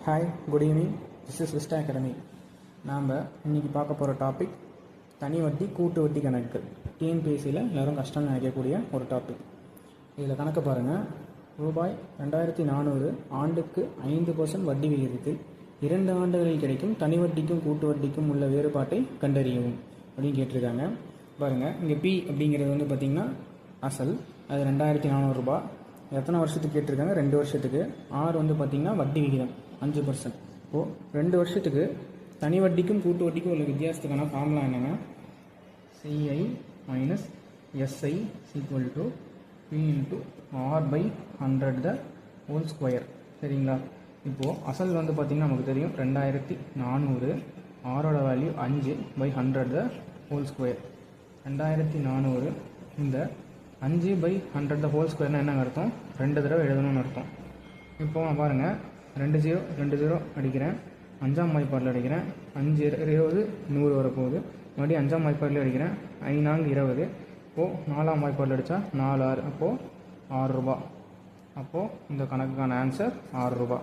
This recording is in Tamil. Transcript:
Hi, good evening. This is Vista academy. நாம் இன்றைக்கி பார்க்க போகிற டாபிக் தனி வட்டி கூட்டு வட்டி கணக்குகள். டிஎன்பிஎஸ்சியில் எல்லோரும் கஷ்டம் நினைக்கக்கூடிய ஒரு டாபிக். இதில் கணக்கு பாருங்கள். ரூபாய் 2400 ஆண்டுக்கு 5% வட்டி விகிதத்தில் 2 ஆண்டுகளில் கிடைக்கும் தனி வட்டிக்கும் கூட்டு வட்டிக்கும் உள்ள வேறுபாட்டை கண்டறியவும் அப்படின்னு கேட்டிருக்காங்க. பாருங்கள், இங்கே பி அப்படிங்கிறது வந்து பார்த்திங்கன்னா அசல், அது 2400 ரூபாய். எத்தனை வருஷத்துக்கு கேட்டிருக்காங்க? 2 வருஷத்துக்கு. ஆறு வந்து பார்த்திங்கன்னா வட்டி விகிதம் 5%. இப்போது 2 வருஷத்துக்கு தனி வட்டிக்கும் கூட்டு வட்டிக்கும் உள்ள வித்தியாசத்துக்கான ஃபார்முலா என்னென்னா, CI minus SI equal to P into R/100 the whole square. சரிங்களா? இப்போது அசல் வந்து பார்த்திங்கன்னா நமக்கு தெரியும் 2400, ஆரோட வேல்யூ 5/100 த ஹோல் ஸ்கொயர். 2400 இந்த 5/100 த ஹோல் ஸ்கொயர்னால் என்ன அர்த்தம்? 2 தடவை எழுதணும்னு அர்த்தம். இப்போ நான் பாருங்கள், 2 0 அடிக்கிறேன், 5ஆம் வாய்ப்பாடில் அடிக்கிறேன், 5 20 100 வரப்போகுது. மறுபடியும் 5ஆம் வாய்ப்பாடில் அடிக்கிறேன், 5 4 20. இப்போது 4ஆம் வாய்ப்பாடில் அடித்தா 4 6, அப்போது 6 ரூபா. அப்போது இந்த கணக்குக்கான ஆன்சர் 6 ரூபா.